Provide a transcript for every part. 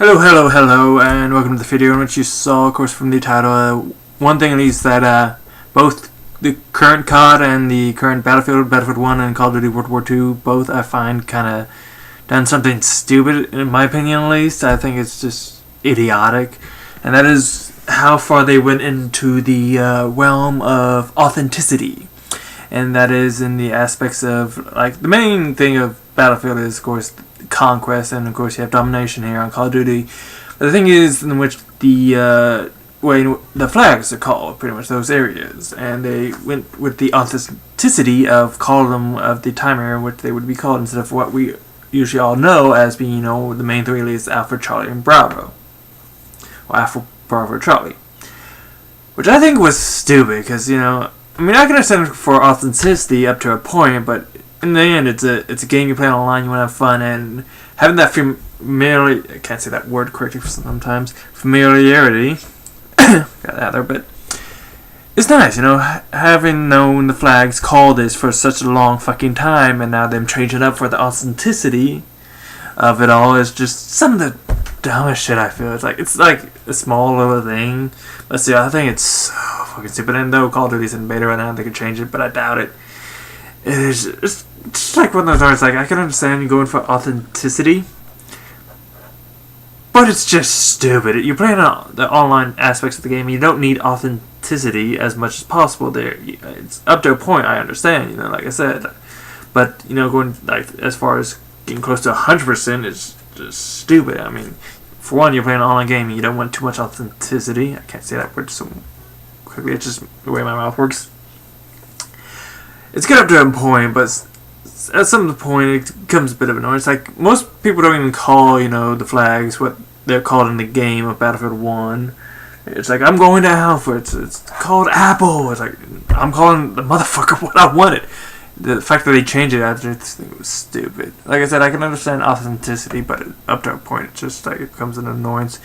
Hello, and welcome to the video in which you saw, of course, from the title, one thing at least that both the current COD and the current Battlefield 1 and Call of Duty World War II, both I find kind of done something stupid, in my opinion at least. I think it's just idiotic, and that is how far they went into the realm of authenticity. And that is in the aspects of, like, the main thing of Battlefield is, of course, conquest, and of course you have domination here on Call of Duty. But the thing is, in which the way the flags are called, pretty much those areas, and they went with the authenticity of calling them of the time era in which they would be called, instead of what we usually all know as being, you know, the main three leads: Alpha, Charlie, and Bravo. Well, Alpha, Bravo, Charlie, which I think was stupid, because, you know, I mean, I can understand for authenticity up to a point, but in the end, it's a game you play online, you want to have fun, and having that familiarity, I can't say that word correctly sometimes, familiarity, got that there, but it's nice, you know, having known the flags call this for such a long fucking time, and now them changing up for the authenticity of it all is just some of the dumbest shit I feel. It's like a small little thing, but see, I think it's so fucking stupid, and though Call of Duty's in beta right now, they could change it, but I doubt it. It's just like one of those arts, like, I can understand you going for authenticity, but it's just stupid. You're playing the online aspects of the game, and you don't need authenticity as much as possible there. It's up to a point, I understand, you know, like I said, but, you know, going, like, as far as getting close to 100% is just stupid. I mean, for one, you're playing an online game, and you don't want too much authenticity. I can't say that word so quickly, it's just the way my mouth works. It's good up to a point, but at some point it becomes a bit of annoyance. Like, most people don't even call, you know, the flags what they're called in the game of Battlefield 1. It's like, I'm going to Alpha, it's called Apple. It's like, I'm calling the motherfucker what I wanted. The fact that they changed it after this thing was stupid. Like I said, I can understand authenticity, but up to a point, it's just like it becomes an annoyance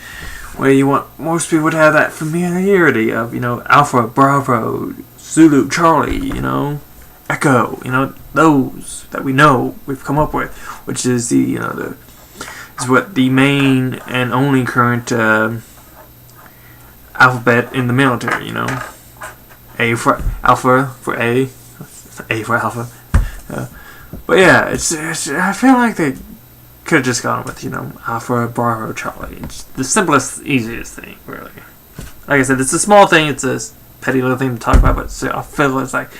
where you want most people to have that familiarity of, you know, Alpha, Bravo, Zulu, Charlie, you know, Echo, you know, those that we know we've come up with, which is the, you know, is what the main and only current alphabet in the military, you know. A for Alpha, for A for Alpha. But yeah, it's I feel like they could have just gone with, you know, Alpha, Bravo, Charlie. It's the simplest, easiest thing, really. Like I said, it's a small thing, it's a petty little thing to talk about, but I feel it's like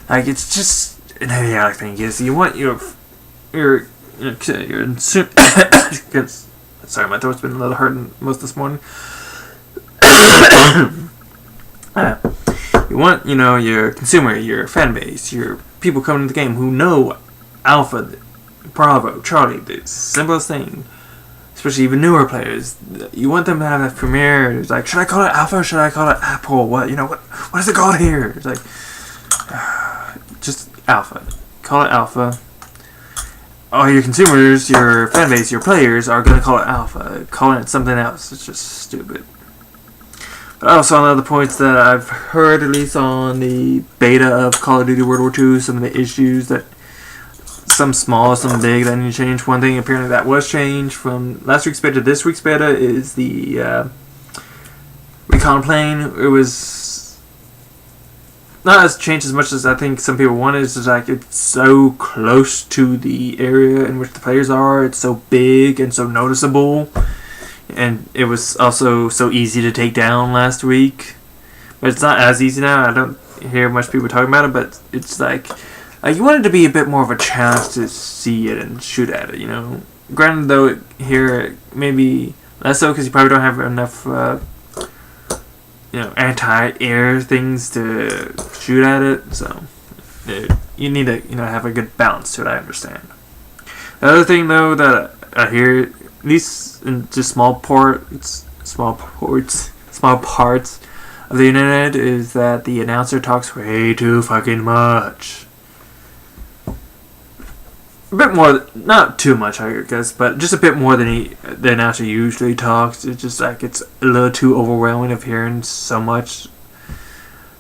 it's just an idiotic thing. Yes, you want your sorry, my throat's been a little hurting most this morning. You want, you know, your consumer, your fan base, your people coming to the game who know Alpha, Bravo, Charlie, the simplest thing, especially even newer players. You want them to have that premiere. It's like, should I call it Alpha or should I call it Apple? What, you know, what is it called here? It's like, just Alpha. Call it Alpha. All your consumers, your fan base, your players are going to call it Alpha. Calling it something else, it's just stupid. But also, on other points that I've heard, at least on the beta of Call of Duty World War II, some of the issues that, some small, some big, that need to change. One thing apparently that was changed from last week's beta to this week's beta is the recon plane. It was not as changed as much as I think some people wanted. It's just like, it's so close to the area in which the players are. It's so big and so noticeable. And it was also so easy to take down last week. But it's not as easy now. I don't hear much people talking about it, but it's like you want it to be a bit more of a chance to see it and shoot at it, you know. Granted, though, here maybe less so because you probably don't have enough, you know, anti-air things to shoot at it. So you need to, you know, have a good balance to it. I understand. The other thing, though, that I hear, at least in just small parts of the internet, is that the announcer talks way too fucking much. A bit more, not too much, I guess, but just a bit more than the announcer usually talks. It's just like, it's a little too overwhelming of hearing so much,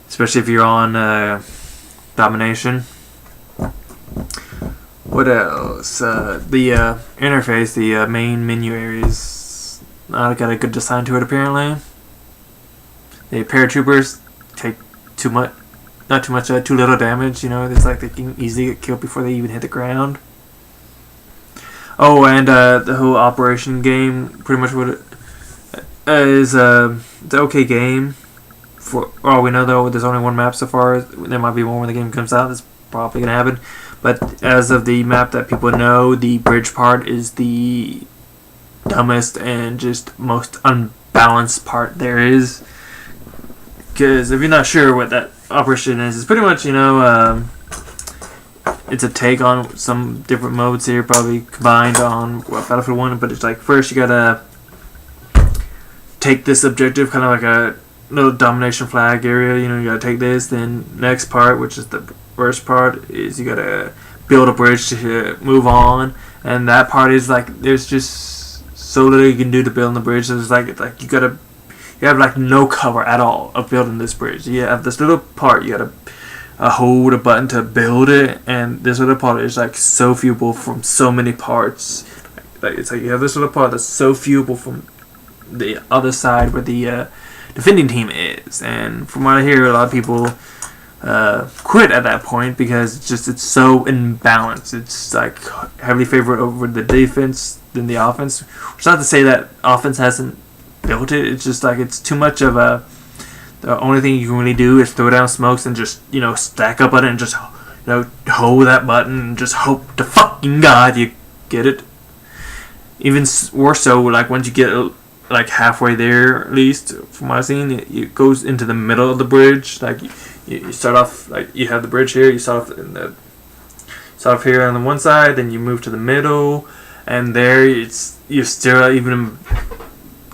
especially if you're on domination. What else? The interface, the main menu areas not got a good design to it apparently. The paratroopers take too much, not too much, too little damage. You know, it's like they can easily get killed before they even hit the ground. Oh, and the whole operation game, pretty much what it is, it's an okay game. For all we know, though, there's only one map so far. There might be more when the game comes out. That's probably gonna happen. But as of the map that people know, the bridge part is the dumbest and just most unbalanced part there is. Because if you're not sure what that operation is, it's pretty much, you know, it's a take on some different modes here, probably combined on Battlefield 1. But it's like, first you gotta take this objective, kind of like a little domination flag area. You know, you gotta take this. Then next part, which is the worst part, is you gotta build a bridge to move on. And that part is like, there's just so little you can do to build the bridge. So it's like you have like no cover at all of building this bridge. You have this little part, you gotta hold a button to build it, and this little part is like so viewable from so many parts. Like it's like you have this little part that's so viewable from the other side where the defending team is. And from what I hear, a lot of people quit at that point because it's so imbalanced. It's like heavily favored over the defense than the offense. Which is not to say that offense hasn't built it. It's just like it's too much of a. The only thing you can really do is throw down smokes and just, you know, stack up on it and just, you know, hold that button and just hope to fucking God you get it. Even worse so, like once you get like halfway there, at least from what I've seen, it goes into the middle of the bridge. Like you start off, like you have the bridge here, you start off here on the one side, then you move to the middle, and there you're still even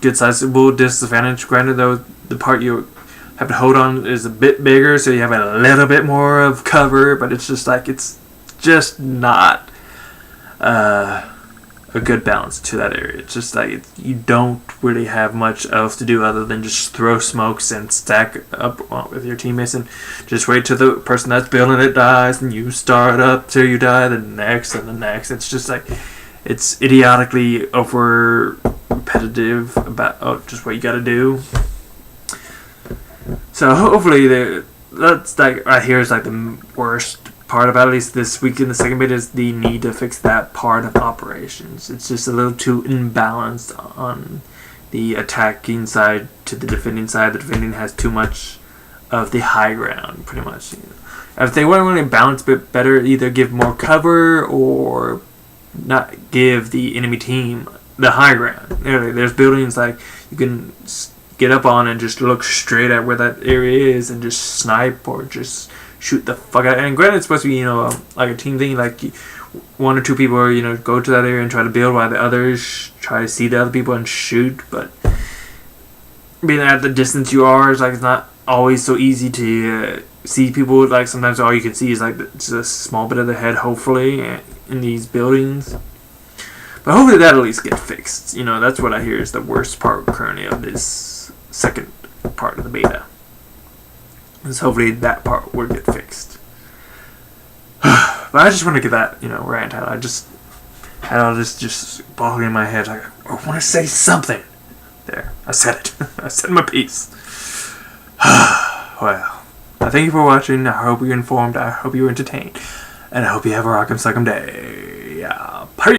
good sizable disadvantage. Granted though, the part you have to hold on is a bit bigger, so you have a little bit more of cover, but it's just like, it's just not a good balance to that area. It's just like you don't really have much else to do other than just throw smokes and stack up with your teammates and just wait till the person that's building it dies, and you start up till you die, the next and the next. It's just like, it's idiotically over repetitive about just what you gotta do. So hopefully that's like right here is like the worst part about, at least this week in the second bit, is the need to fix that part of operations. It's just a little too imbalanced on the attacking side to the defending side. The defending has too much of the high ground, pretty much. You know. If they want to really balance a bit better, either give more cover or not give the enemy team the high ground. There's buildings like you can get up on and just look straight at where that area is and just snipe or just shoot the fuck out. And granted, it's supposed to be, you know, like a team thing, like one or two people are, you know, go to that area and try to build while the others try to see the other people and shoot. But being at the distance you are, it's like, it's not always so easy to see people. Like sometimes all you can see is like just a small bit of the head, hopefully, in these buildings. But hopefully that'll at least get fixed. You know, that's what I hear is the worst part currently of this second part of the beta. Is hopefully that part will get fixed. But I just want to get that, you know, rant out. I just had all this just boggling in my head. Like, I want to say something. There, I said it. I said my piece. Well, I thank you for watching. I hope you're informed. I hope you're entertained. And I hope you have a rock'em sock'em day.